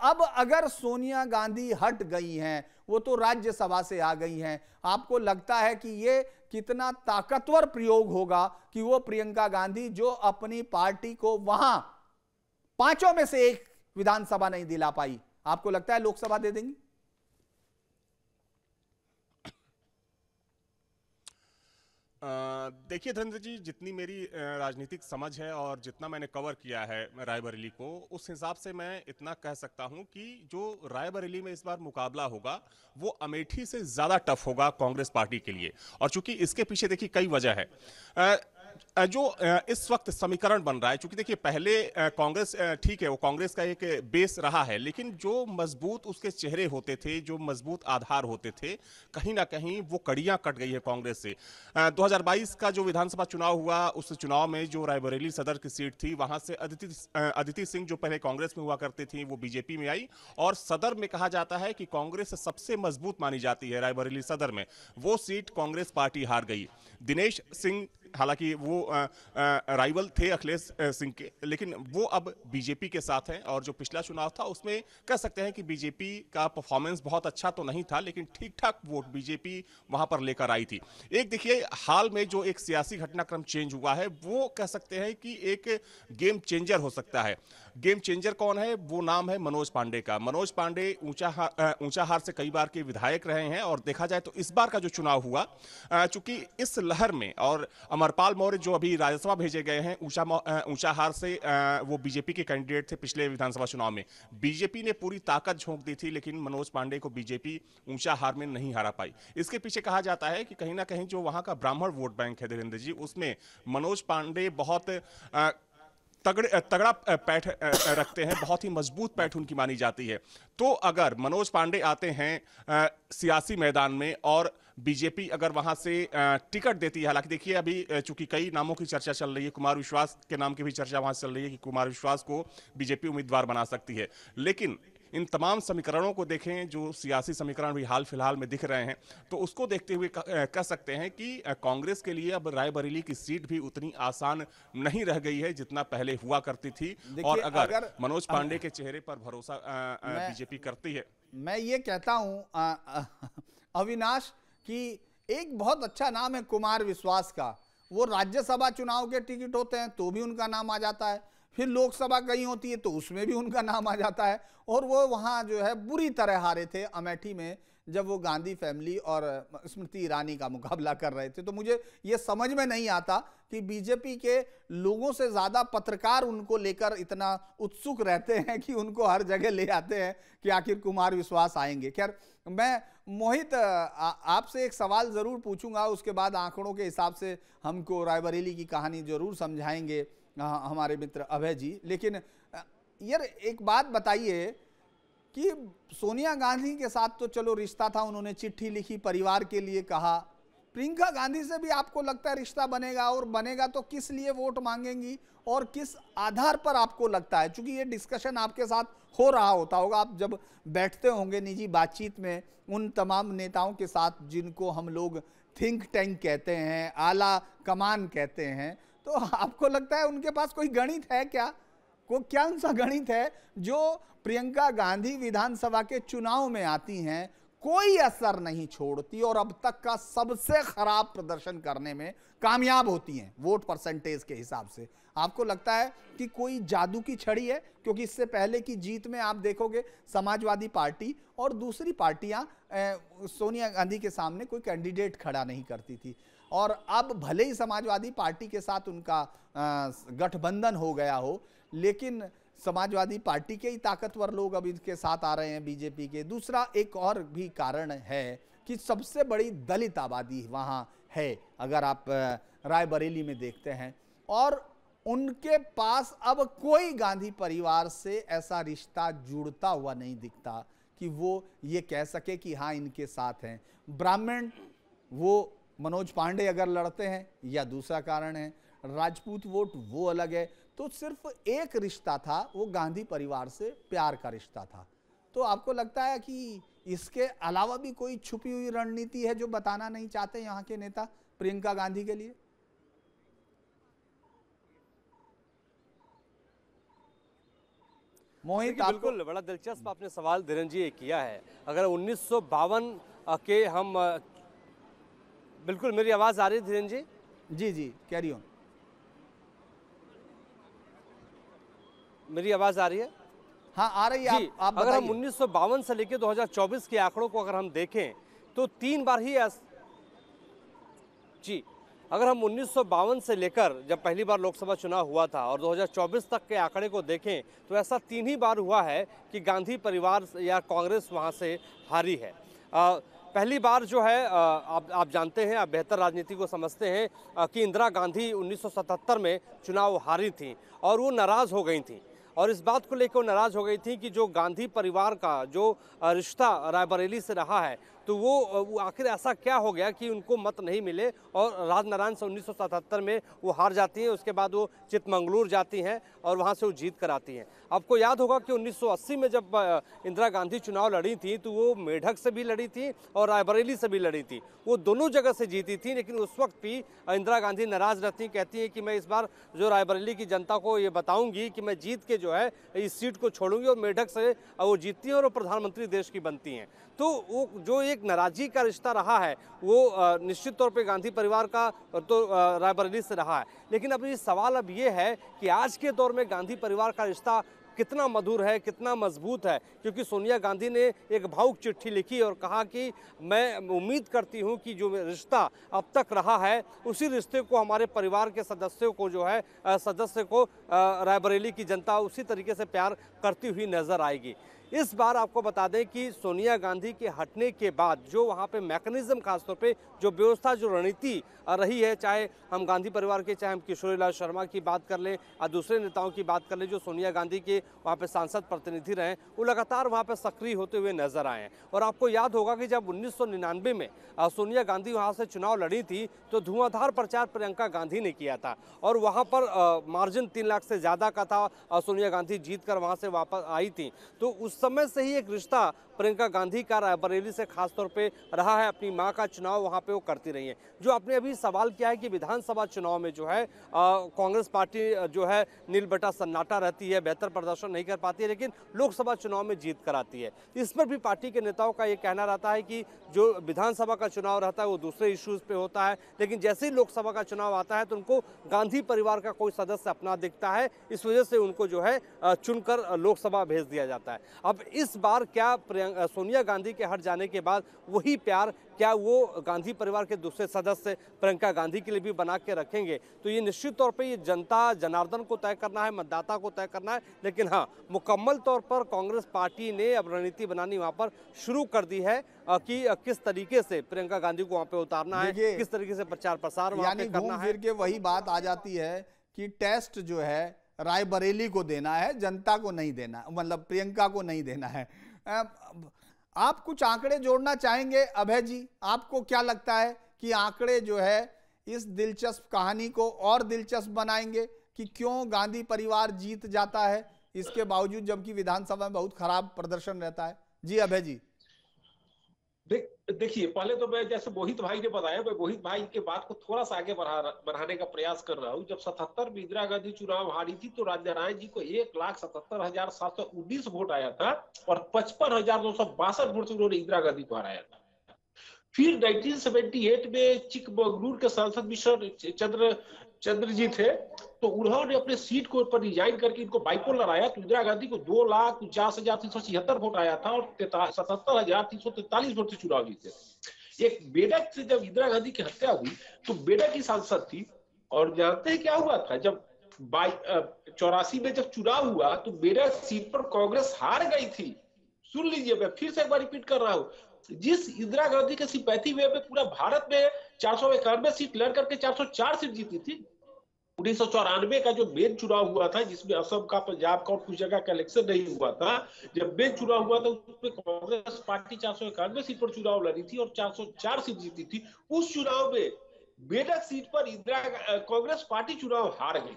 अब अगर सोनिया गांधी हट गई हैं, वो तो राज्यसभा से आ गई हैं, आपको लगता है कि ये कितना ताकतवर प्रयोग होगा कि वो प्रियंका गांधी जो अपनी पार्टी को वहां पांचों में से एक विधानसभा नहीं दिला पाई, आपको लगता है लोकसभा दे देंगी? देखिए धीरेन्द्र जी, जितनी मेरी राजनीतिक समझ है और जितना मैंने कवर किया है रायबरेली को, उस हिसाब से मैं इतना कह सकता हूं कि जो रायबरेली में इस बार मुकाबला होगा वो अमेठी से ज़्यादा टफ होगा कांग्रेस पार्टी के लिए। और चूंकि इसके पीछे देखिए कई वजह है। जो इस वक्त समीकरण बन रहा है, चूंकि देखिए पहले कांग्रेस ठीक है, वो कांग्रेस का एक बेस रहा है, लेकिन जो मजबूत उसके चेहरे होते थे, जो मजबूत आधार होते थे, कहीं ना कहीं वो कड़ियां कट गई है कांग्रेस से। 2022 का जो विधानसभा चुनाव हुआ, उस चुनाव में जो रायबरेली सदर की सीट थी, वहां से अदिति सिंह जो पहले कांग्रेस में हुआ करती थी, वो बीजेपी में आई और सदर में कहा जाता है कि कांग्रेस सबसे मजबूत मानी जाती है रायबरेली सदर में, वो सीट कांग्रेस पार्टी हार गई। दिनेश सिंह हालांकि वो राइवल थे अखिलेश सिंह के, लेकिन वो अब बीजेपी के साथ हैं और जो पिछला चुनाव था उसमें कह सकते हैं कि बीजेपी का परफॉर्मेंस बहुत अच्छा तो नहीं था, लेकिन ठीक ठाक वोट बीजेपी वहां पर लेकर आई थी। एक देखिए हाल में जो एक सियासी घटनाक्रम चेंज हुआ है, वो कह सकते हैं कि एक गेम चेंजर हो सकता है। गेम चेंजर कौन है? वो नाम है मनोज पांडे का। मनोज पांडे ऊंचाहार से कई बार के विधायक रहे हैं और देखा जाए तो इस बार का जो चुनाव हुआ, चूंकि इस लहर में और अमरपाल मौर्य जो अभी राज्यसभा भेजे गए हैं ऊंचाहार से, वो बीजेपी के कैंडिडेट थे पिछले विधानसभा चुनाव में। बीजेपी ने पूरी ताकत झोंक दी थी, लेकिन मनोज पांडे को बीजेपी ऊंचाहार में नहीं हरा पाई। इसके पीछे कहा जाता है कि कहीं ना कहीं जो वहां का ब्राह्मण वोट बैंक है धीरेन्द्र जी, उसमें मनोज पांडे बहुत तगड़ा पैठ रखते हैं, बहुत ही मजबूत पैठ उनकी मानी जाती है। तो अगर मनोज पांडे आते हैं सियासी मैदान में और बीजेपी अगर वहां से टिकट देती है, हालांकि देखिए अभी चूंकि कई नामों की चर्चा चल रही है, कुमार विश्वास के नाम की भी चर्चा वहां चल रही है कि कुमार विश्वास को बीजेपी उम्मीदवार बना सकती है, लेकिन इन तमाम समीकरणों को देखें, जो सियासी समीकरण भी हाल फिलहाल में दिख रहे हैं, तो उसको देखते हुए कह सकते हैं कि कांग्रेस के लिए अब रायबरेली की सीट भी उतनी आसान नहीं रह गई है जितना पहले हुआ करती थी। और अगर मनोज पांडे के चेहरे पर भरोसा बीजेपी करती है। मैं ये कहता हूं अविनाश कि एक बहुत अच्छा नाम है कुमार विश्वास का, वो राज्यसभा चुनाव के टिकट होते हैं तो भी उनका नाम आ जाता है, फिर लोकसभा कहीं होती है तो उसमें भी उनका नाम आ जाता है, और वो वहाँ जो है बुरी तरह हारे थे अमेठी में जब वो गांधी फैमिली और स्मृति ईरानी का मुकाबला कर रहे थे। तो मुझे ये समझ में नहीं आता कि बीजेपी के लोगों से ज़्यादा पत्रकार उनको लेकर इतना उत्सुक रहते हैं कि उनको हर जगह ले आते हैं कि आखिर कुमार विश्वास आएंगे। खैर, मैं मोहित आपसे एक सवाल ज़रूर पूछूंगा, उसके बाद आंकड़ों के हिसाब से हमको रायबरेली की कहानी ज़रूर समझाएंगे हमारे मित्र अभय जी। लेकिन यार एक बात बताइए कि सोनिया गांधी के साथ तो चलो रिश्ता था, उन्होंने चिट्ठी लिखी, परिवार के लिए कहा, प्रियंका गांधी से भी आपको लगता है रिश्ता बनेगा? और बनेगा तो किस लिए वोट मांगेंगी और किस आधार पर आपको लगता है? क्योंकि ये डिस्कशन आपके साथ हो रहा होता होगा, आप जब बैठते होंगे निजी बातचीत में उन तमाम नेताओं के साथ जिनको हम लोग थिंक टैंक कहते हैं, आला कमान कहते हैं, तो आपको लगता है उनके पास कोई गणित है क्या? क्या सा गणित है जो प्रियंका गांधी विधानसभा के चुनाव में आती हैं, कोई असर नहीं छोड़ती और अब तक का सबसे खराब प्रदर्शन करने में कामयाब होती हैं वोट परसेंटेज के हिसाब से? आपको लगता है कि कोई जादू की छड़ी है? क्योंकि इससे पहले की जीत में आप देखोगे समाजवादी पार्टी और दूसरी पार्टियां सोनिया गांधी के सामने कोई कैंडिडेट खड़ा नहीं करती थी, और अब भले ही समाजवादी पार्टी के साथ उनका गठबंधन हो गया हो, लेकिन समाजवादी पार्टी के ही ताकतवर लोग अब इनके साथ आ रहे हैं बीजेपी के। दूसरा एक और भी कारण है कि सबसे बड़ी दलित आबादी वहाँ है, अगर आप रायबरेली में देखते हैं, और उनके पास अब कोई गांधी परिवार से ऐसा रिश्ता जुड़ता हुआ नहीं दिखता कि वो ये कह सके कि हाँ इनके साथ हैं। ब्राह्मण वो मनोज पांडे अगर लड़ते हैं या दूसरा कारण है, राजपूत वोट वो अलग है, तो सिर्फ एक रिश्ता था, वो गांधी परिवार से प्यार का रिश्ता था। तो आपको लगता है कि इसके अलावा भी कोई छुपी हुई रणनीति है जो बताना नहीं चाहते यहाँ के नेता प्रियंका गांधी के लिए? मोहित देखिए, आपको बिल्कुल बड़ा दिलचस्प आपने सवाल धीरेन्द्र जी ये किया है। अगर 1952 के हम बिल्कुल, मेरी आवाज़ आ रही है धीरेन्द्र जी? जी जी कैरी ऑन। मेरी आवाज़ आ रही है? हाँ आ रही है, जी, आप अगर हम बताइए। 1952 से लेकर 2024 के आंकड़ों को अगर हम देखें तो 3 बार ही जी, अगर हम 1952 से लेकर जब पहली बार लोकसभा चुनाव हुआ था और 2024 तक के आंकड़े को देखें तो ऐसा 3 ही बार हुआ है कि गांधी परिवार या कांग्रेस वहां से हारी है। पहली बार जो है आप जानते हैं, आप बेहतर राजनीति को समझते हैं कि इंदिरा गांधी 1977 में चुनाव हारी थी और वो नाराज़ हो गई थी और इस बात को लेकर नाराज़ हो गई थी कि जो गांधी परिवार का जो रिश्ता रायबरेली से रहा है तो वो आखिर ऐसा क्या हो गया कि उनको मत नहीं मिले और राजनारायण से 1977 में वो हार जाती हैं। उसके बाद वो चिकमंगलूर जाती हैं और वहाँ से वो जीत कर आती हैं। आपको याद होगा कि 1980 में जब इंदिरा गांधी चुनाव लड़ी थी तो वो मेढक से भी लड़ी थी और रायबरेली से भी लड़ी थी। वो दोनों जगह से जीती थी, लेकिन उस वक्त भी इंदिरा गांधी नाराज़ रहती, कहती हैं कि मैं इस बार जो रायबरेली की जनता को ये बताऊंगी कि मैं जीत के जो है इस सीट को छोड़ूंगी और मेढक से वो जीतती हैं और वो प्रधानमंत्री देश की बनती हैं। तो वो जो एक नाराज़गी का रिश्ता रहा है वो निश्चित तौर पे गांधी परिवार का तो रायबरेली से रहा है। लेकिन अब ये सवाल अब ये है कि आज के दौर में गांधी परिवार का रिश्ता कितना मधुर है, कितना मजबूत है, क्योंकि सोनिया गांधी ने एक भावुक चिट्ठी लिखी और कहा कि मैं उम्मीद करती हूं कि जो रिश्ता अब तक रहा है उसी रिश्ते को हमारे परिवार के सदस्यों को जो है सदस्य को रायबरेली की जनता उसी तरीके से प्यार करती हुई नजर आएगी। इस बार आपको बता दें कि सोनिया गांधी के हटने के बाद जो वहाँ पे मैकेनिज्म, खासतौर पे जो व्यवस्था, जो रणनीति रही है, चाहे हम गांधी परिवार के, चाहे हम किशोरीलाल शर्मा की बात कर लें या दूसरे नेताओं की बात कर लें जो सोनिया गांधी के वहाँ पे सांसद प्रतिनिधि रहे, वो लगातार वहाँ पे सक्रिय होते हुए नजर आए हैं। और आपको याद होगा कि जब 1999 में सोनिया गांधी वहाँ से चुनाव लड़ी थी तो धुआंधार प्रचार प्रियंका गांधी ने किया था और वहाँ पर मार्जिन 3 लाख से ज़्यादा का था। सोनिया गांधी जीत कर वहाँ से वापस आई थी। तो उस समय से ही एक रिश्ता प्रियंका गांधी का रायबरेली से खासतौर पे रहा है। अपनी मां का चुनाव वहां पे वो करती रही है। जो आपने अभी सवाल किया है कि विधानसभा चुनाव में जो है कांग्रेस पार्टी जो है नील बटा सन्नाटा रहती है, बेहतर प्रदर्शन नहीं कर पाती है, लेकिन लोकसभा चुनाव में जीत कर आती है। इस पर भी पार्टी के नेताओं का ये कहना रहता है कि जो विधानसभा का चुनाव रहता है वो दूसरे इश्यूज पे होता है, लेकिन जैसे ही लोकसभा का चुनाव आता है तो उनको गांधी परिवार का कोई सदस्य अपना दिखता है, इस वजह से उनको जो है चुनकर लोकसभा भेज दिया जाता है। अब इस बार क्या सोनिया गांधी के हट जाने के बाद वही प्यार क्या वो गांधी परिवार के दूसरे सदस्य प्रियंका गांधी के लिए भी बना के रखेंगे? तो ये निश्चित तौर पे ये जनता जनार्दन को तय करना है, मतदाता को तय करना है। लेकिन हाँ, मुकम्मल तौर पर कांग्रेस पार्टी ने अब रणनीति बनानी वहां पर शुरू कर दी है कि किस तरीके से प्रियंका गांधी को वहां पे उतारना है, किस तरीके से प्रचार प्रसार वहां पे करना है। फिर के वही बात आ जाती है कि टेस्ट जो है रायबरेली को देना है, जनता को नहीं देना, मतलब प्रियंका को नहीं देना है। आप कुछ आंकड़े जोड़ना चाहेंगे अभय जी? आपको क्या लगता है कि आंकड़े जो है इस दिलचस्प कहानी को और दिलचस्प बनाएंगे कि क्यों गांधी परिवार जीत जाता है इसके बावजूद, जबकि विधानसभा में बहुत खराब प्रदर्शन रहता है? जी अभय जी। देखिए, पहले तो मैं, जैसे मोहित भाई ने बताया, मैं मोहित भाई के बात को थोड़ा सा आगे बढ़ाने का प्रयास कर रहा हूं। जब 77 में इंदिरा गांधी चुनाव हारी थी तो राजनारायण जी को 1,77,719 वोट आया था और 55,262 वोट से उन्होंने इंदिरा गांधी को हराया था। फिर 1978 में चिकमंगलूर के सांसद मिश्र चंद्र जी थे, तो उन्होंने अपने सीट को पर रिजाइन करके इनको बाइपोलर आया तो इंदिरा गांधी को 2,49,376 वोट आया था और 77,343 वोट से चुनाव जीते। एक बेडक से जब इंदिरा गांधी की हत्या हुई तो बेडक की सांसद थी और जानते हैं क्या हुआ था? जब 84 में जब चुनाव हुआ तो बेडक सीट पर कांग्रेस हार गई थी। सुन लीजिए, मैं फिर से एक बार रिपीट कर रहा हूं, जिस इंदिरा गांधी के सिंपैथी वे में पूरा भारत में 491 सीट लड़ करके 404 सीट जीती थी। 1994 का जो मेन चुनाव हुआ था जिसमें असम का, पंजाब का और कुछ जगह का इलेक्शन नहीं हुआ था, जब मेन चुनाव हुआ था उसमें कांग्रेस पार्टी 491 सीट पर चुनाव लड़ी थी और 404 सीट जीती थी। उस चुनाव में बेडक सीट पर कांग्रेस पार्टी चुनाव हार गई।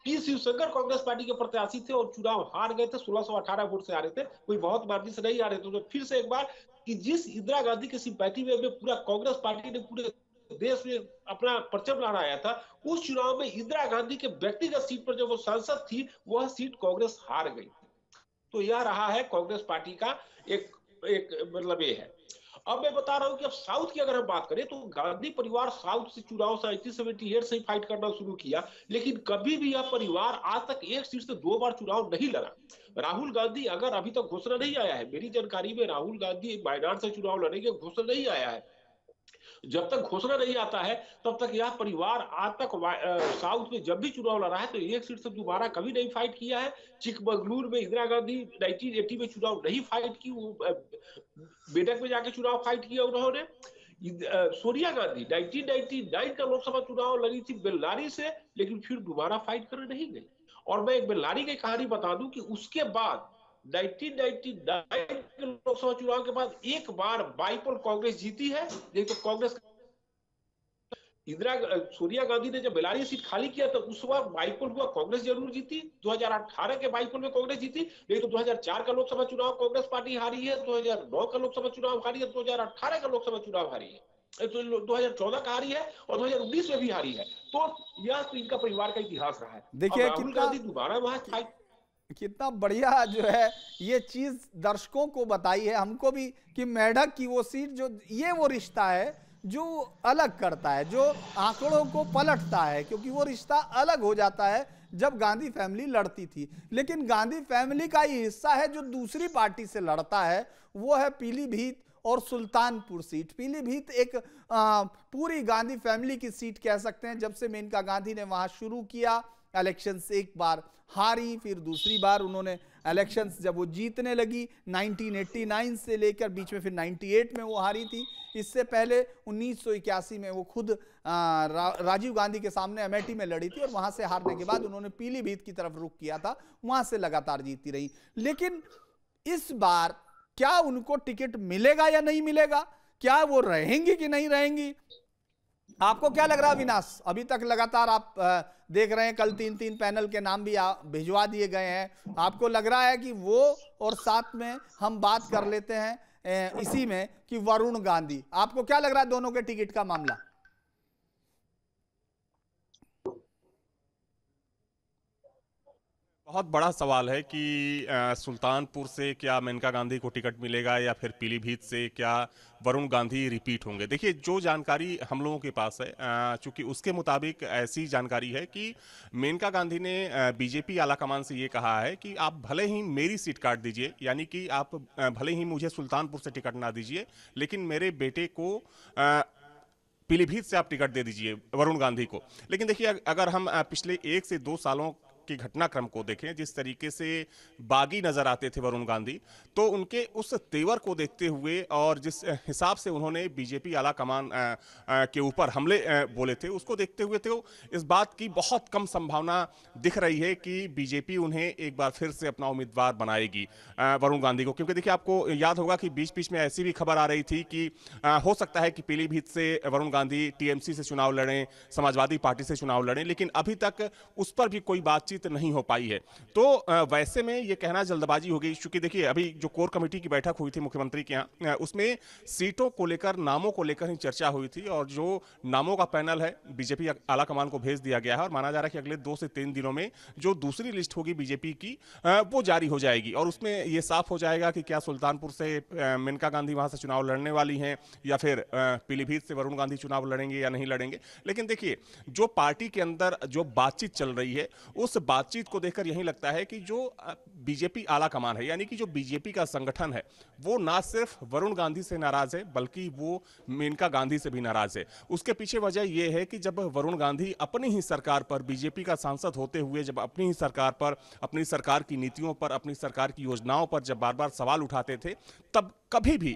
पी शिवशंकर कांग्रेस पार्टी के प्रत्याशी थे और चुनाव हार गए थे, 1618 वोट से हारे थे, कोई बहुत मार्जिन से नहीं हारे थे। तो फिर से एक बार कि जिस इंदिरा गांधी की सिंपैथी में पूरा कांग्रेस पार्टी ने पूरे देश में अपना परचम लहराया था, उस चुनाव में इंदिरा गांधी के व्यक्तिगत सीट पर जब वो सांसद थी वह सीट कांग्रेस हार गई। तो यह रहा है कांग्रेस पार्टी का एक एक मतलब ये है। अब मैं बता रहा हूं कि अब साउथ की अगर हम बात करें तो गांधी परिवार साउथ से चुनाव 1978 से ही फाइट करना शुरू किया, लेकिन कभी भी यह परिवार आज तक एक सीट से 2 बार चुनाव नहीं लड़ा। राहुल गांधी अगर अभी तक घोषणा नहीं आया है, मेरी जानकारी में राहुल गांधी वायनाड से चुनाव लड़ेंगे, घोषणा नहीं आया है। जब तक घोषणा नहीं आता है तब तक यह परिवार आज तक साउथ में जब भी चुनाव लड़ा है तो एक सीट से दोबारा कभी नहीं फाइट किया है। चिकमगलूर में इंदिरा गांधी 1980 में चुनाव नहीं फाइट की, वो बेडक में जाके चुनाव फाइट किया उन्होंने। सोनिया गांधी 1999 का लोकसभा चुनाव लड़ी थी बेल्लारी से, लेकिन फिर दोबारा फाइट करने नहीं गई। और मैं एक बेल्लारी की कहानी बता दूं कि उसके बाद 1999 के लोकसभा चुनाव के बाद एक बार बाईपोल कांग्रेस जीती है, नहीं तो कांग्रेस सोनिया गांधी ने जब बेल्लारी सीट खाली किया तो उस बार बाईपोल हुआ, कांग्रेस जरूर जीती। 2018 के बाईपोल में कांग्रेस जीती, नहीं तो 2004 का लोकसभा चुनाव कांग्रेस पार्टी हारी है, 2009 का लोकसभा चुनाव हारी है, 2018 का लोकसभा चुनाव हारी है, तो 2014 का हारी है और 2019 में भी हारी है। तो यह तो इनका परिवार का इतिहास रहा है। देखिए राहुल गांधी दोबारा वहां फाइट, कितना बढ़िया जो है ये चीज दर्शकों को बताई है, हमको भी, कि मेढक की वो सीट जो, ये वो रिश्ता है जो अलग करता है, जो आंकड़ों को पलटता है, क्योंकि वो रिश्ता अलग हो जाता है जब गांधी फैमिली लड़ती थी। लेकिन गांधी फैमिली का ही हिस्सा है जो दूसरी पार्टी से लड़ता है, वो है पीलीभीत और सुल्तानपुर सीट। पीलीभीत एक पूरी गांधी फैमिली की सीट कह सकते हैं। जब से मेनका गांधी ने वहां शुरू किया, इलेक्शंस एक बार हारी, फिर दूसरी बार उन्होंने इलेक्शंस जब वो जीतने लगी 1989 से लेकर बीच में फिर 98 में वो हारी थी। इससे पहले 1981 में वो खुद राजीव गांधी के सामने अमेठी में लड़ी थी और वहां से हारने के बाद उन्होंने पीलीभीत की तरफ रुख किया था, वहां से लगातार जीतती रही। लेकिन इस बार क्या उनको टिकट मिलेगा या नहीं मिलेगा, क्या वो रहेंगी कि नहीं रहेंगी, आपको क्या लग रहा है अविनाश? अभी तक लगातार आप देख रहे हैं, कल 3 पैनल के नाम भी भिजवा दिए गए हैं। आपको लग रहा है कि वो, और साथ में हम बात कर लेते हैं इसी में कि वरुण गांधी, आपको क्या लग रहा है दोनों के टिकट का मामला? बहुत बड़ा सवाल है कि सुल्तानपुर से क्या मेनका गांधी को टिकट मिलेगा या फिर पीलीभीत से क्या वरुण गांधी रिपीट होंगे। देखिए, जो जानकारी हम लोगों के पास है, चूंकि उसके मुताबिक ऐसी जानकारी है कि मेनका गांधी ने बीजेपी आलाकमान से ये कहा है कि आप भले ही मेरी सीट काट दीजिए, यानी कि आप भले ही मुझे सुल्तानपुर से टिकट ना दीजिए, लेकिन मेरे बेटे को पीलीभीत से आप टिकट दे दीजिए, वरुण गांधी को। लेकिन देखिए, अगर हम पिछले 1 से 2 सालों के घटनाक्रम को देखें, जिस तरीके से बागी नजर आते थे वरुण गांधी, तो उनके उस तेवर को देखते हुए और जिस हिसाब से उन्होंने बीजेपी आला कमान के ऊपर हमले बोले थे, उसको देखते हुए तो इस बात की बहुत कम संभावना दिख रही है कि बीजेपी उन्हें एक बार फिर से अपना उम्मीदवार बनाएगी, वरुण गांधी को। क्योंकि देखिए, आपको याद होगा कि बीच बीच में ऐसी भी खबर आ रही थी कि हो सकता है कि पीलीभीत से वरुण गांधी टीएमसी से चुनाव लड़ें, समाजवादी पार्टी से चुनाव लड़ें, लेकिन अभी तक उस पर भी कोई बातचीत नहीं हो पाई है। तो वैसे में ये कहना जल्दबाजी हो गई, क्योंकि देखिए, अभी जो कोर कमेटी की बैठक हुई थी मुख्यमंत्री के यहाँ, उसमें सीटों को लेकर, नामों को लेकर ही चर्चा हुई थी, और जो नामों का पैनल है बीजेपी आला कमान को भेज दिया गया है, और माना जा रहा है कि अगले 2 से 3 दिनों में जो दूसरी लिस्ट होगी बीजेपी की, वो जारी हो जाएगी, और उसमें ये साफ हो जाएगा कि क्या सुल्तानपुर से मेनका गांधी वहां से चुनाव लड़ने वाली हैं या फिर पीलीभीत से वरुण गांधी चुनाव लड़ेंगे या नहीं लड़ेंगे। लेकिन देखिए, जो पार्टी के अंदर जो बातचीत चल रही है, उस बातचीत को देखकर यही लगता है कि जो बीजेपी आला कमान है, यानी कि जो बीजेपी का संगठन है, वो ना सिर्फ वरुण गांधी से नाराज है, बल्कि वो मेनका गांधी से भी नाराज है। उसके पीछे वजह यह है कि जब वरुण गांधी अपनी ही सरकार पर, बीजेपी का सांसद होते हुए, जब अपनी ही सरकार पर, अपनी सरकार की नीतियों पर, अपनी सरकार की योजनाओं पर जब बार बार सवाल उठाते थे, तब कभी भी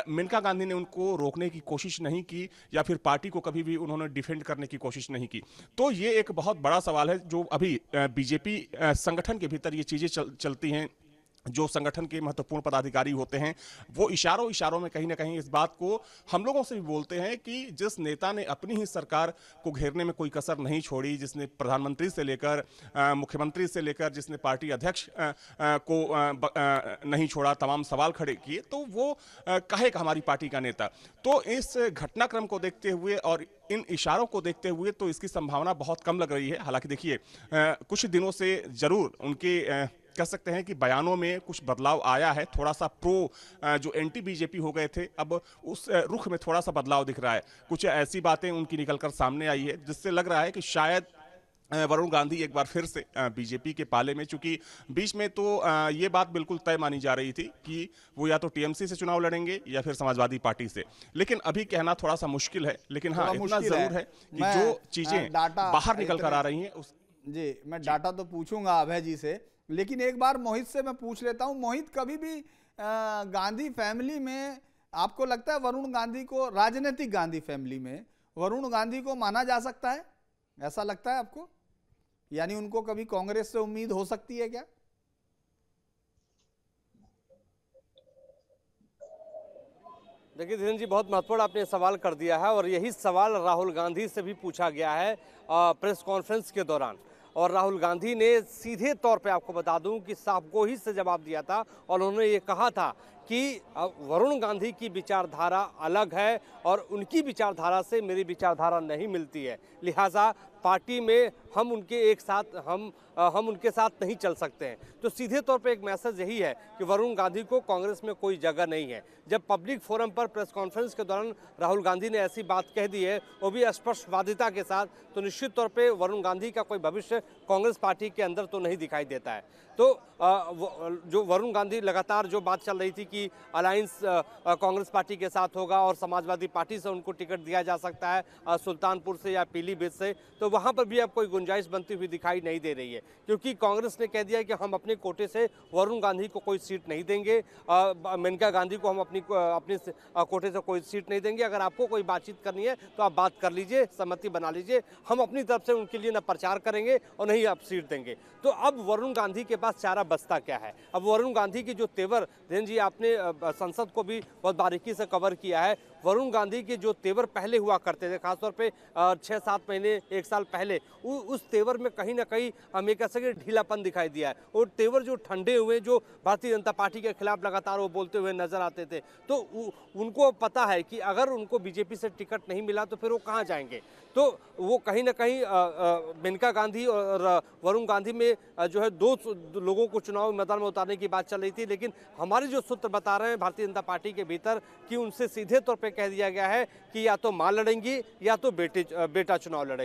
मेनका गांधी ने उनको रोकने की कोशिश नहीं की या फिर पार्टी को कभी भी उन्होंने डिफेंड करने की कोशिश नहीं की। तो ये एक बहुत बड़ा सवाल है, जो अभी बीजेपी संगठन के भीतर ये चीजें चलती हैं। जो संगठन के महत्वपूर्ण पदाधिकारी होते हैं, वो इशारों में कहीं ना कहीं इस बात को हम लोगों से भी बोलते हैं कि जिस नेता ने अपनी ही सरकार को घेरने में कोई कसर नहीं छोड़ी, जिसने प्रधानमंत्री से लेकर मुख्यमंत्री से लेकर जिसने पार्टी अध्यक्ष को नहीं छोड़ा, तमाम सवाल खड़े किए, तो वो कहेगा हमारी पार्टी का नेता। तो इस घटनाक्रम को देखते हुए और इन इशारों को देखते हुए तो इसकी संभावना बहुत कम लग रही है। हालांकि देखिए, कुछ दिनों से जरूर उनके कह सकते हैं कि बयानों में कुछ बदलाव आया है, थोड़ा सा प्रो जो एंटी बीजेपी हो गए थे, अब उस रुख में थोड़ा सा बदलाव दिख रहा है। कुछ ऐसी बातें उनकी निकलकर सामने आई है जिससे लग रहा है कि शायद वरुण गांधी एक बार फिर से बीजेपी के पाले में, चूंकि बीच में तो ये बात बिल्कुल तय मानी जा रही थी कि वो या तो टीएमसी से चुनाव लड़ेंगे या फिर समाजवादी पार्टी से, लेकिन अभी कहना थोड़ा सा मुश्किल है। लेकिन हाँ, इतना जरूर है कि जो चीजें बाहर निकल कर आ रही हैं जी, मैं डाटा तो पूछूंगा अभय जी से, लेकिन एक बार मोहित से मैं पूछ लेता हूं। मोहित, कभी भी गांधी फैमिली में आपको लगता है वरुण गांधी को, राजनीतिक गांधी फैमिली में वरुण गांधी को माना जा सकता है, ऐसा लगता है आपको? यानी उनको कभी कांग्रेस से उम्मीद हो सकती है क्या? देखिए धीरेन्द्र जी, बहुत महत्वपूर्ण आपने सवाल कर दिया है और यही सवाल राहुल गांधी से भी पूछा गया है प्रेस कॉन्फ्रेंस के दौरान। और राहुल गांधी ने सीधे तौर पे आपको बता दूं कि साफ गोही से जवाब दिया था और उन्होंने ये कहा था कि वरुण गांधी की विचारधारा अलग है और उनकी विचारधारा से मेरी विचारधारा नहीं मिलती है, लिहाजा पार्टी में हम उनके साथ नहीं चल सकते हैं। तो सीधे तौर पे एक मैसेज यही है कि वरुण गांधी को कांग्रेस में कोई जगह नहीं है। जब पब्लिक फोरम पर प्रेस कॉन्फ्रेंस के दौरान राहुल गांधी ने ऐसी बात कह दी है, वो भी स्पष्टवादिता के साथ, तो निश्चित तौर पे वरुण गांधी का कोई भविष्य कांग्रेस पार्टी के अंदर तो नहीं दिखाई देता है। तो जो वरुण गांधी लगातार जो बात चल रही थी कि अलायंस कांग्रेस पार्टी के साथ होगा और समाजवादी पार्टी से उनको टिकट दिया जा सकता है सुल्तानपुर से या पीलीभीत से, तो वहां पर भी अब कोई गुंजाइश बनती हुई दिखाई नहीं दे रही है, क्योंकि कांग्रेस ने कह दिया कि हम अपने कोटे से वरुण गांधी को कोई सीट नहीं देंगे, मेनका गांधी को हम अपने कोटे से कोई सीट नहीं देंगे। अगर आपको कोई बातचीत करनी है तो आप बात कर लीजिए, सहमति बना लीजिए, हम अपनी तरफ से उनके लिए न प्रचार करेंगे और नहीं आप सीट देंगे। तो अब वरुण गांधी के पास चारा बस्ता क्या है? अब वरुण गांधी की जो तेवर, धीरेन्द्र जी आपने संसद को भी बहुत बारीकी से कवर किया है, वरुण गांधी के जो तेवर पहले हुआ करते थे, खासतौर पे 6-7 महीने 1 साल पहले, उस तेवर में कहीं ना कहीं हमें कह सके ढीलापन दिखाई दिया है। और तेवर जो ठंडे हुए, जो भारतीय जनता पार्टी के खिलाफ लगातार वो बोलते हुए नजर आते थे, तो उनको पता है कि अगर उनको बीजेपी से टिकट नहीं मिला तो फिर वो कहाँ जाएंगे। तो वो कहीं ना कहीं मेनका गांधी और वरुण गांधी में जो है दो लोगों को चुनाव मैदान में उतारने की बात चल रही थी, लेकिन हमारे जो सूत्र बता रहे हैं भारतीय जनता पार्टी के भीतर कि उनसे सीधे तौर पे कह दिया गया है कि या तो मां लड़ेंगी या तो बेटा चुनाव लड़ेगा।